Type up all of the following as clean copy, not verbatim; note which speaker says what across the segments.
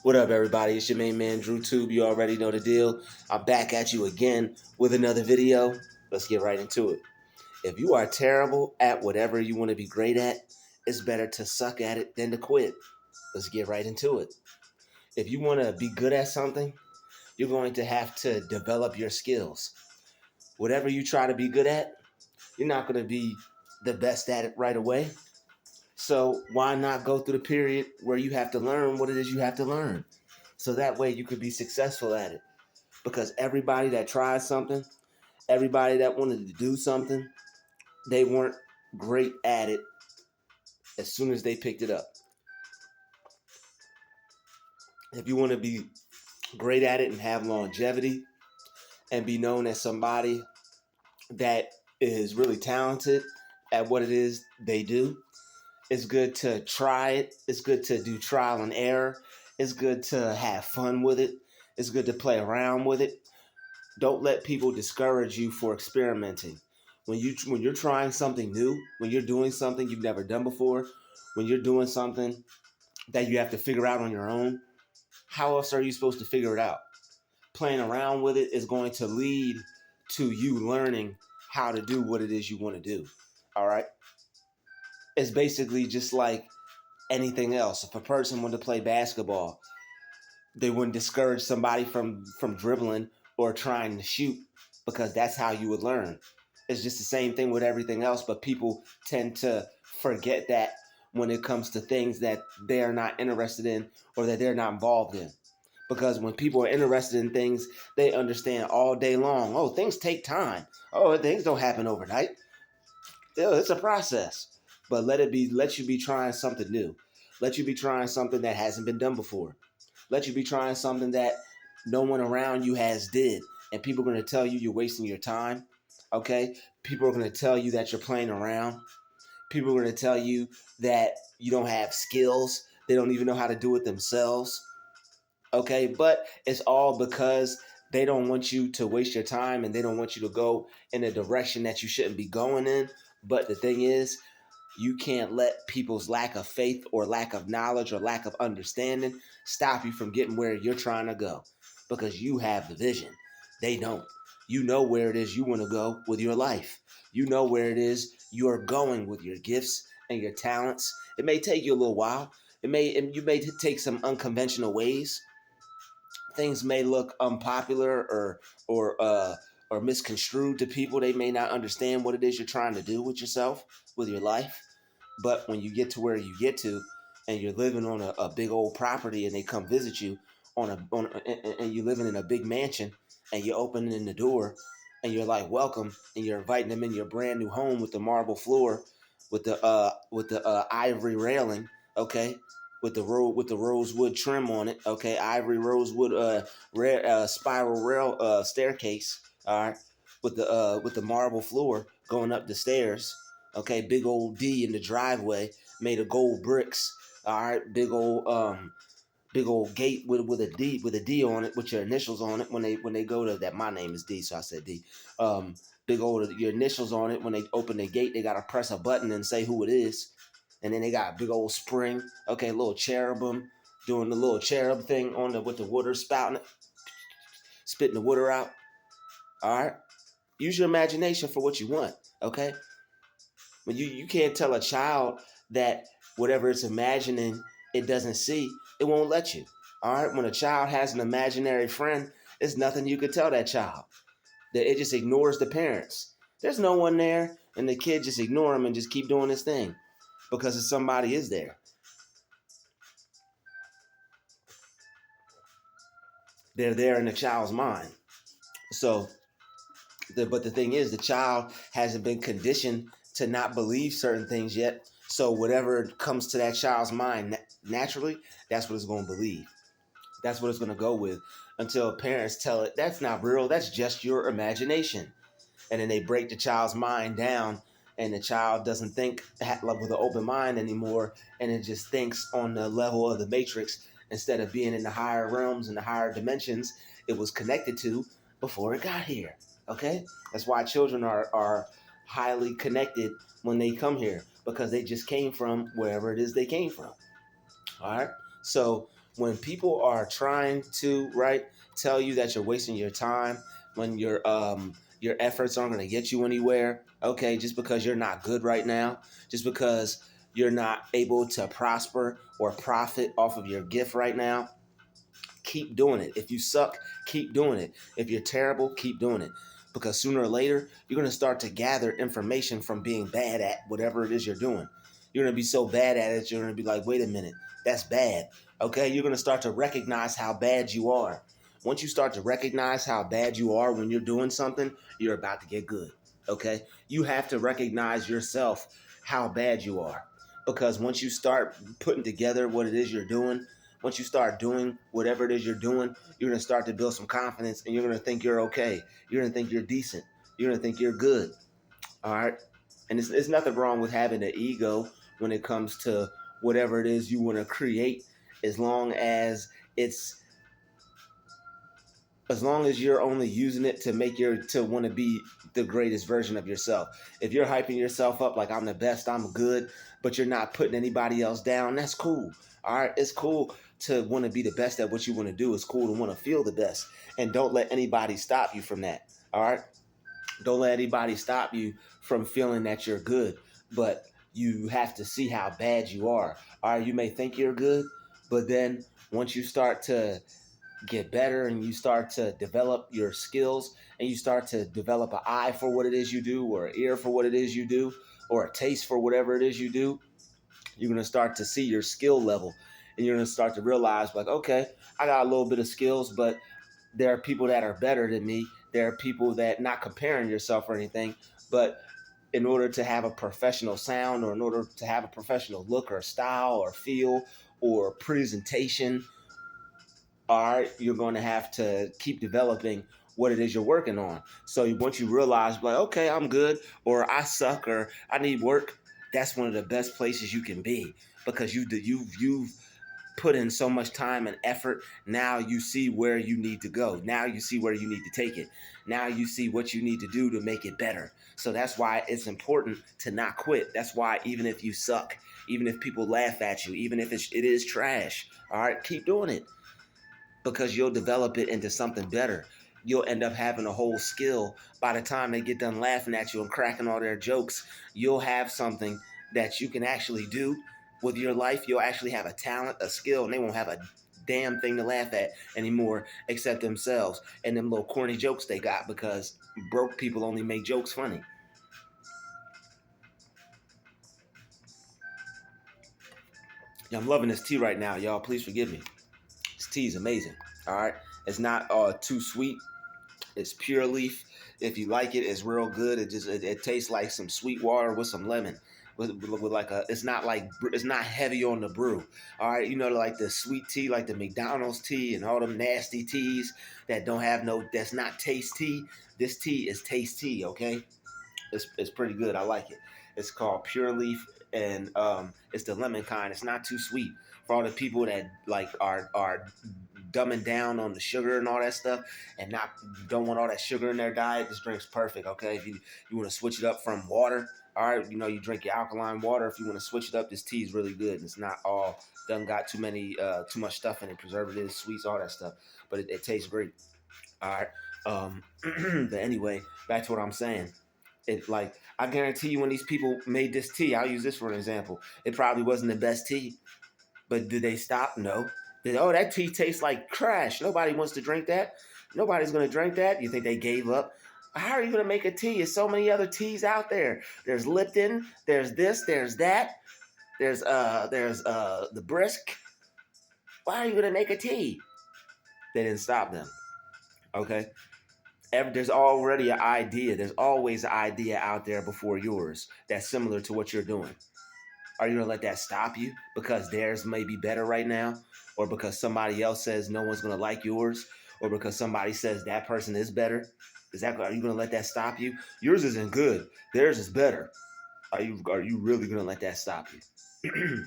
Speaker 1: What up, everybody? It's your main man, Druuill. You already know the deal. I'm back at you again with another video. Let's get right into it. If you are terrible at whatever you want to be great at, it's better to suck at it than to quit. Let's get right into it. If you want to be good at something, you're going to have to develop your skills. Whatever you try to be good at, you're not going to be the best at it right away. So why not go through the period where you have to learn what it is you have to learn? So that way you could be successful at it. Because everybody that tried something, everybody that wanted to do something, they weren't great at it as soon as they picked it up. If you want to be great at it and have longevity and be known as somebody that is really talented at what it is they do, it's good to try it. It's good to do trial and error. It's good to have fun with it. It's good to play around with it. Don't let people discourage you for experimenting. When you're trying something new, when you're doing something you've never done before, when you're doing something that you have to figure out on your own, how else are you supposed to figure it out? Playing around with it is going to lead to you learning how to do what it is you want to do. All right? It's basically just like anything else. If a person wanted to play basketball, they wouldn't discourage somebody from dribbling or trying to shoot, because that's how you would learn. It's just the same thing with everything else, but people tend to forget that when it comes to things that they are not interested in or that they're not involved in. Because when people are interested in things, they understand all day long, oh, things take time. Oh, things don't happen overnight. It's a process. But let you be trying something new. Let you be trying something that hasn't been done before. Let you be trying something that no one around you has did. And people are going to tell you you're wasting your time. Okay? People are going to tell you that you're playing around. People are going to tell you that you don't have skills. They don't even know how to do it themselves. Okay? But it's all because they don't want you to waste your time and they don't want you to go in a direction that you shouldn't be going in. But the thing is, you can't let people's lack of faith or lack of knowledge or lack of understanding stop you from getting where you're trying to go, because you have the vision. They don't. You know where it is you want to go with your life. You know where it is you're going with your gifts and your talents. It may take you a little while. You may take some unconventional ways. Things may look unpopular or misconstrued to people. They may not understand what it is you're trying to do with yourself, with your life. But when you get to where you get to, and you're living on a big old property, and they come visit you and you're living in a big mansion, and you're opening the door, and you're like, welcome, and you're inviting them in your brand new home with the marble floor, with the ivory railing, okay, with the rosewood trim on it, okay, ivory rosewood spiral rail staircase, all right, with the marble floor going up the stairs. Okay, big old D in the driveway, made of gold bricks. All right, big old gate with a D on it, with your initials on it. When they go to that, my name is D, so I said D. Big old your initials on it. When they open the gate, they gotta press a button and say who it is, and then they got a big old spring. Okay, little cherubim doing the little cherub thing on the with the water spouting it, spitting the water out. All right, use your imagination for what you want. Okay. When you can't tell a child that whatever it's imagining it doesn't see, it won't let you. All right. When a child has an imaginary friend, there's nothing you could tell that child. That it just ignores the parents. There's no one there, and the kid just ignore him and just keep doing his thing because somebody is there. They're there in the child's mind. So, but the thing is, the child hasn't been conditioned to not believe certain things yet. So whatever comes to that child's mind naturally, that's what it's going to believe. That's what it's going to go with until parents tell it that's not real. That's just your imagination. And then they break the child's mind down, and the child doesn't think with an open mind anymore, and it just thinks on the level of the matrix instead of being in the higher realms and the higher dimensions it was connected to before it got here. Okay? That's why children are highly connected when they come here, because they just came from wherever it is they came from. All right? So when people are trying to, right, tell you that you're wasting your time, when your efforts aren't going to get you anywhere, okay, just because you're not good right now, just because you're not able to prosper or profit off of your gift right now, keep doing it. If you suck, keep doing it. If you're terrible, keep doing it. Because sooner or later, you're going to start to gather information from being bad at whatever it is you're doing. You're going to be so bad at it, you're going to be like, wait a minute, that's bad. Okay, you're going to start to recognize how bad you are. Once you start to recognize how bad you are when you're doing something, you're about to get good. Okay, you have to recognize yourself how bad you are. Because once you start putting together what it is you're doing, once you start doing whatever it is you're doing, you're going to start to build some confidence and you're going to think you're okay. You're going to think you're decent. You're going to think you're good. All right. And it's nothing wrong with having an ego when it comes to whatever it is you want to create, as long as it's as long as you're only using it to make to want to be the greatest version of yourself. If you're hyping yourself up like I'm the best, I'm good, but you're not putting anybody else down, that's cool. All right, it's cool to want to be the best at what you want to do. It's cool to want to feel the best, and don't let anybody stop you from that. All right, don't let anybody stop you from feeling that you're good, but you have to see how bad you are. All right, you may think you're good, but then once you start to get better and you start to develop your skills and you start to develop an eye for what it is you do, or an ear for what it is you do, or a taste for whatever it is you do, you're going to start to see your skill level, and you're going to start to realize, like, okay, I got a little bit of skills, but there are people that are better than me. There are people that, not comparing yourself or anything, but in order to have a professional sound, or in order to have a professional look or style or feel or presentation, all right, you're going to have to keep developing what it is you're working on. So once you realize, like, okay, I'm good, or I suck, or I need work, that's one of the best places you can be, because you've put in so much time and effort. Now you see where you need to go. Now you see where you need to take it. Now you see what you need to do to make it better. So that's why it's important to not quit. That's why even if you suck, even if people laugh at you, even if it is trash, all right, keep doing it, because you'll develop it into something better. You'll end up having a whole skill. By the time they get done laughing at you and cracking all their jokes, you'll have something that you can actually do with your life. You'll actually have a talent, a skill, and they won't have a damn thing to laugh at anymore except themselves and them little corny jokes they got, because broke people only make jokes funny. Yeah, I'm loving this tea right now, y'all. Please forgive me. This tea is amazing. All right. It's not too sweet. It's pure leaf. If you like it, it's real good. It tastes like some sweet water with some lemon. With like a, it's not heavy on the brew. All right, you know, like the sweet tea, like the McDonald's tea and all them nasty teas that don't have no, that's not taste tea. This tea is taste tea. Okay, it's pretty good. I like it. It's called Pure Leaf, and it's the lemon kind. It's not too sweet. For all the people that like are dumbing down on the sugar and all that stuff, and not don't want all that sugar in their diet, this drink's perfect. Okay, if you want to switch it up from water, all right, you know, you drink your alkaline water. If you want to switch it up, this tea is really good. And it's not all done got too much stuff in it, preservatives, sweets, all that stuff, but it tastes great. All right. But anyway, back to what I'm saying. It, like, I guarantee you, when these people made this tea, I'll use this for an example. It probably wasn't the best tea, but did they stop? No. Oh, that tea tastes like trash. Nobody wants to drink that. Nobody's gonna drink that. You think they gave up? How are you gonna make a tea? There's so many other teas out there. There's Lipton. There's this. There's that. There's the brisk. Why are you gonna make a tea? They didn't stop them. Okay. There's already an idea. There's always an idea out there before yours that's similar to what you're doing. Are you gonna let that stop you because theirs may be better right now, or because somebody else says no one's gonna like yours, or because somebody says that person is better? Are you gonna let that stop you? Yours isn't good. Theirs is better. Are you really gonna let that stop you?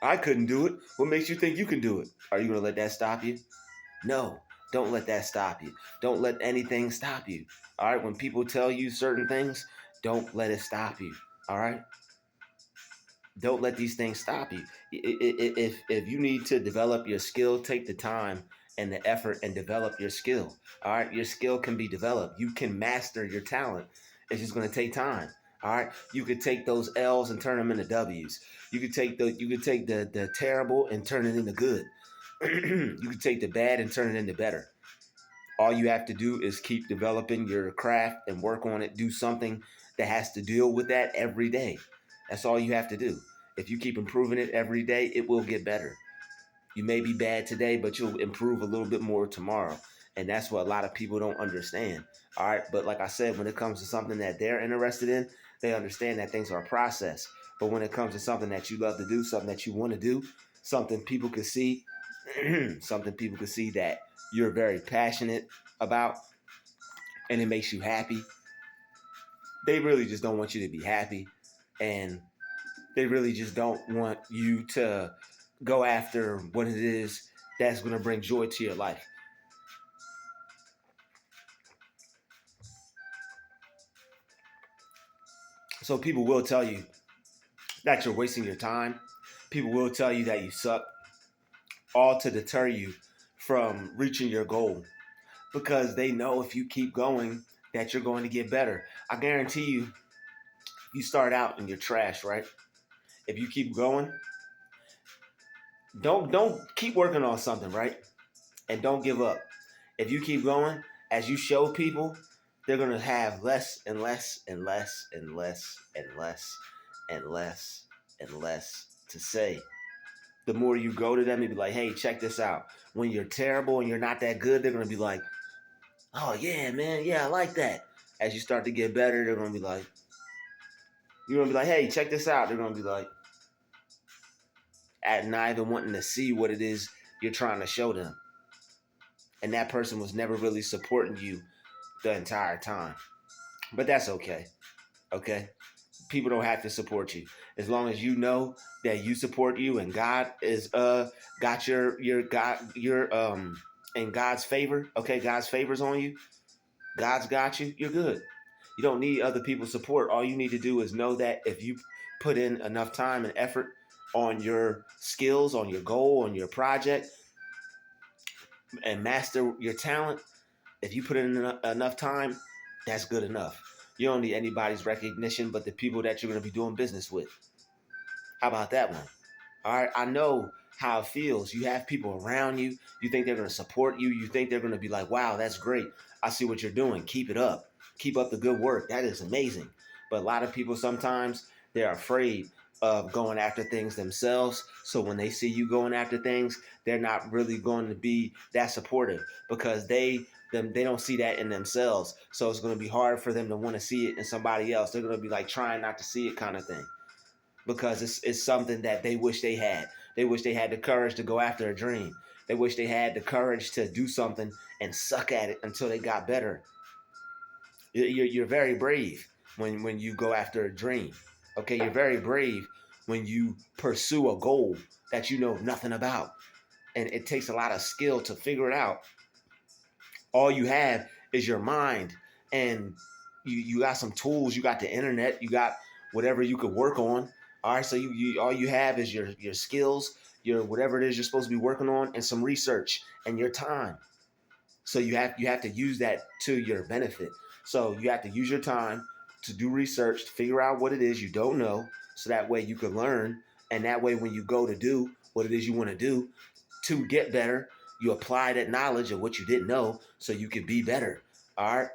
Speaker 1: I couldn't do it. What makes you think you can do it? Are you gonna let that stop you? No, don't let that stop you. Don't let anything stop you. All right, when people tell you certain things, don't let it stop you. All right, don't let these things stop you. If you need to develop your skill, take the time and the effort and develop your skill. All right, your skill can be developed. You can master your talent. It's just going to take time. All right, you could take those L's and turn them into W's. You could take the terrible and turn it into good. You could take the bad and turn it into better. All you have to do is keep developing your craft and work on it. Do something that has to deal with that every day. That's all you have to do. If you keep improving it every day, it will get better. You may be bad today, but you'll improve a little bit more tomorrow. And that's what a lot of people don't understand. All right. But like I said, when it comes to something that they're interested in, they understand that things are a process. But when it comes to something that you love to do, something that you want to do, something people can see, something people can see that you're very passionate about and it makes you happy, they really just don't want you to be happy. And they really just don't want you to go after what it is that's going to bring joy to your life. So people will tell you that you're wasting your time. People will tell you that you suck, all to deter you from reaching your goal because they know if you keep going that you're going to get better. I guarantee you, you start out and you're trash, right? If you keep going, don't keep working on something, right? And don't give up. If you keep going, as you show people, they're gonna have less and less and less and less and less and less and less to say. The more you go to them and be like, hey, check this out. When you're terrible and you're not that good, they're gonna be like, oh yeah, man, yeah, I like that. As you start to get better, they're gonna be like, you're gonna be like, hey, check this out. They're gonna be like, at not even wanting to see what it is you're trying to show them. And that person was never really supporting you the entire time. But that's okay. Okay? People don't have to support you. As long as you know that you support you and God is got your in God's favor, okay, God's favors on you, God's got you, you're good. You don't need other people's support. All you need to do is know that if you put in enough time and effort on your skills, on your goal, on your project, and master your talent, if you put in enough time, that's good enough. You don't need anybody's recognition but the people that you're going to be doing business with. How about that one? All right, I know how it feels. You have people around you. You think they're going to support you. You think they're going to be like, wow, that's great. I see what you're doing. Keep it up. Keep up the good work. That is amazing. But a lot of people sometimes they're afraid of going after things themselves. So when they see you going after things, they're not really going to be that supportive because they don't see that in themselves. So it's going to be hard for them to want to see it in somebody else. They're going to be like trying not to see it kind of thing because it's something that they wish they had. They wish they had the courage to go after a dream. They wish they had the courage to do something and suck at it until they got better. You're very brave when you go after a dream. Okay, you're very brave when you pursue a goal that you know nothing about. And it takes a lot of skill to figure it out. All you have is your mind and you got some tools, you got the internet, you got whatever you could work on. All right, so you all you have is your skills, your whatever it is you're supposed to be working on, and some research and your time. So you have to use that to your benefit. So you have to use your time to do research, to figure out what it is you don't know, so that way you can learn, and that way when you go to do what it is you want to do to get better, you apply that knowledge of what you didn't know so you can be better. All right.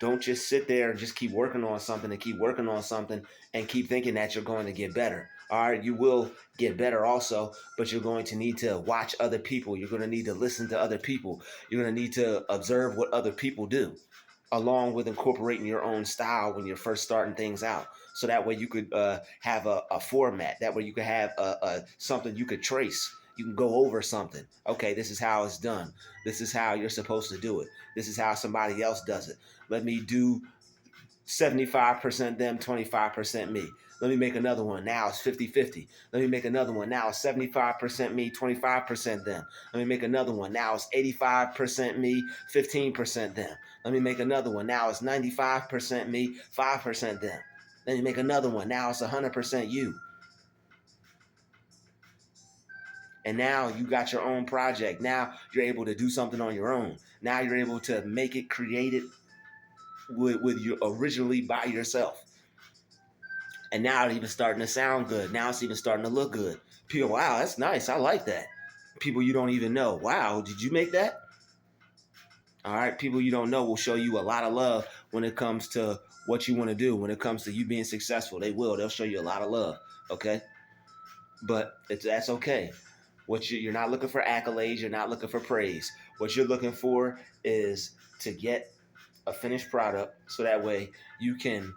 Speaker 1: Don't just sit there and just keep working on something and keep working on something and keep thinking that you're going to get better. All right, you will get better also, but you're going to need to watch other people. You're going to need to listen to other people. You're going to need to observe what other people do, along with incorporating your own style when you're first starting things out. So that way you could have a format. That way you could have something you could trace. You can go over something. Okay, this is how it's done. This is how you're supposed to do it. This is how somebody else does it. Let me do 75% them, 25% me. Let me make another one. Now it's 50-50. Let me make another one. Now it's 75% me, 25% them. Let me make another one. Now it's 85% me, 15% them. Let me make another one. Now it's 95% me, 5% them. Let me make another one. Now it's 100% you. And now you got your own project. Now you're able to do something on your own. Now you're able to make it, create it with you originally by yourself. And now it's even starting to sound good. Now it's even starting to look good. People, wow, that's nice. I like that. People you don't even know. Wow, did you make that? All right, people you don't know will show you a lot of love when it comes to what you want to do. When it comes to you being successful, they will. They'll show you a lot of love. Okay, but that's okay. You're not looking for accolades. You're not looking for praise. What you're looking for is to get a finished product, so that way you can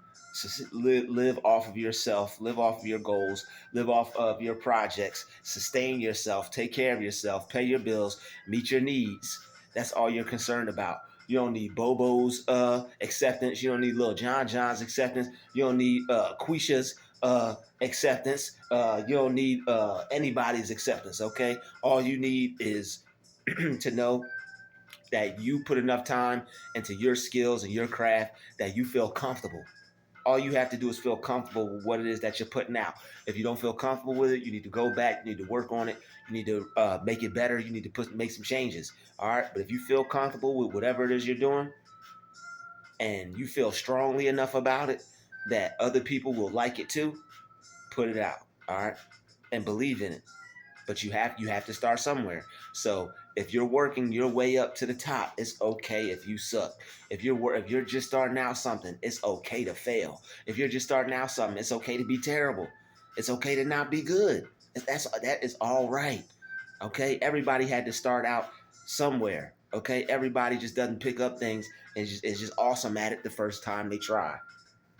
Speaker 1: live off of yourself, live off of your goals, live off of your projects, sustain yourself, take care of yourself, pay your bills, meet your needs. That's all you're concerned about. You don't need Bobo's acceptance. You don't need Lil John John's acceptance. You don't need Quisha's acceptance. You don't need anybody's acceptance, okay? All you need is to know that you put enough time into your skills and your craft that you feel comfortable. All you have to do is feel comfortable with what it is that you're putting out. If you don't feel comfortable with it, you need to go back. You need to work on it. You need to make it better. You need to make some changes. All right. But if you feel comfortable with whatever it is you're doing, and you feel strongly enough about it that other people will like it too, put it out. All right. And believe in it. But you have to start somewhere. So if you're working your way up to the top, it's okay if you suck. If you're just starting out something, it's okay to fail. If you're just starting out something, it's okay to be terrible. It's okay to not be good. That is all right. Okay, everybody had to start out somewhere. Okay, everybody just doesn't pick up things and is just awesome at it the first time they try.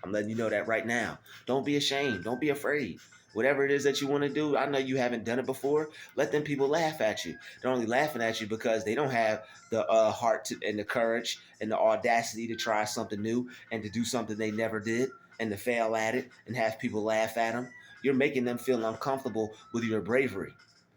Speaker 1: I'm letting you know that right now. Don't be ashamed. Don't be afraid. Whatever it is that you want to do, I know you haven't done it before. Let them people laugh at you. They're only laughing at you because they don't have the heart and the courage and the audacity to try something new and to do something they never did and to fail at it and have people laugh at them. You're making them feel uncomfortable with your bravery.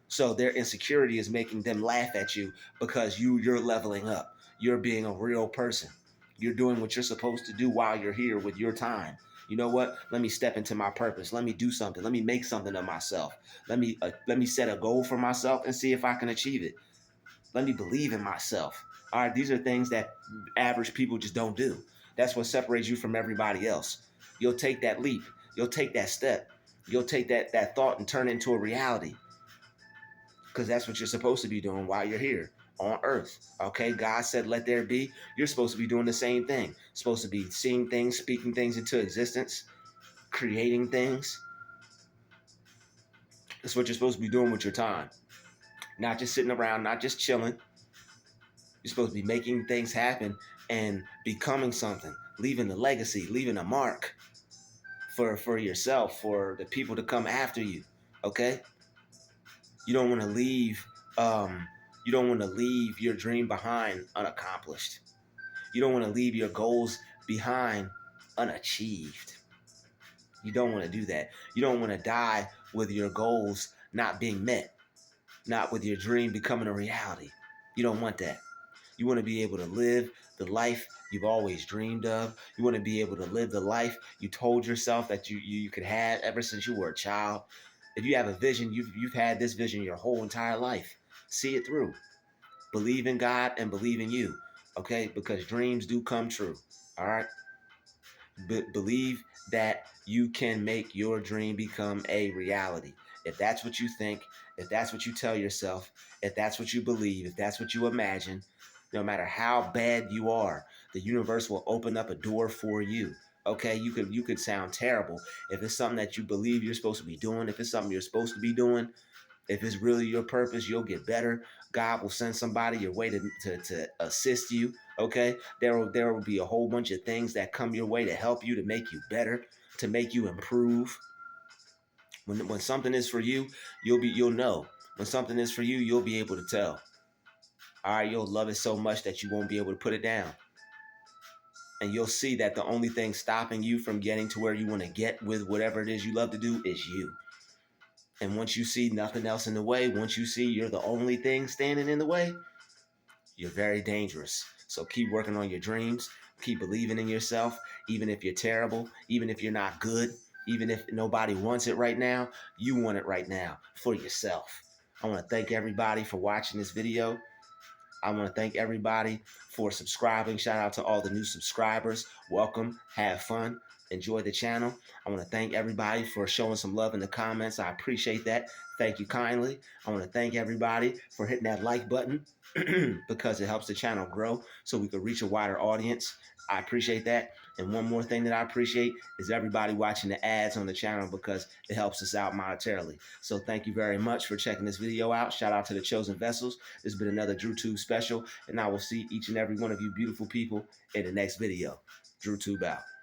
Speaker 1: So their insecurity is making them laugh at you because you're leveling up. You're being a real person. You're doing what you're supposed to do while you're here with your time. You know what? Let me step into my purpose. Let me do something. Let me make something of myself. Let me set a goal for myself and see if I can achieve it. Let me believe in myself. All right, these are things that average people just don't do. That's what separates you from everybody else. You'll take that leap. You'll take that step. You'll take that thought and turn it into a reality. Because that's what you're supposed to be doing while you're here on earth. Okay, God said let there be. You're supposed to be doing the same thing. Supposed to be seeing things, speaking things into existence, creating things. That's what you're supposed to be doing with your time. Not just sitting around, not just chilling. You're supposed to be making things happen and becoming something, leaving a legacy, leaving a mark for yourself, for the people to come after you. Okay? You don't want to leave your dream behind unaccomplished. You don't want to leave your goals behind unachieved. You don't want to do that. You don't want to die with your goals not being met, not with your dream becoming a reality. You don't want that. You want to be able to live the life you've always dreamed of. You want to be able to live the life you told yourself that you could have ever since you were a child. If you have a vision, you've had this vision your whole entire life. See it through. Believe in God and believe in you. Okay? Because dreams do come true. All right? Believe that you can make your dream become a reality. If that's what you think, if that's what you tell yourself, if that's what you believe, if that's what you imagine, no matter how bad you are, the universe will open up a door for you. Okay, you could sound terrible. If it's something that you believe you're supposed to be doing, if it's something you're supposed to be doing, if it's really your purpose, you'll get better. God will send somebody your way to assist you. Okay, there will be a whole bunch of things that come your way to help you, to make you better, to make you improve. When something is for you, you'll know. When something is for you, you'll be able to tell. All right, you'll love it so much that you won't be able to put it down. And you'll see that the only thing stopping you from getting to where you want to get with whatever it is you love to do is you. And once you see nothing else in the way, once you see you're the only thing standing in the way, you're very dangerous. So keep working on your dreams. Keep believing in yourself, even if you're terrible, even if you're not good, even if nobody wants it right now, you want it right now for yourself. I want to thank everybody for watching this video. I want to thank everybody for subscribing. Shout out to all the new subscribers. Welcome. Have fun. Enjoy the channel. I want to thank everybody for showing some love in the comments. I appreciate that. Thank you kindly. I want to thank everybody for hitting that like button because it helps the channel grow so we can reach a wider audience. I appreciate that. And one more thing that I appreciate is everybody watching the ads on the channel because it helps us out monetarily. So thank you very much for checking this video out. Shout out to the Chosen Vessels. This has been another Druuill special, and I will see each and every one of you beautiful people in the next video. Druuill out.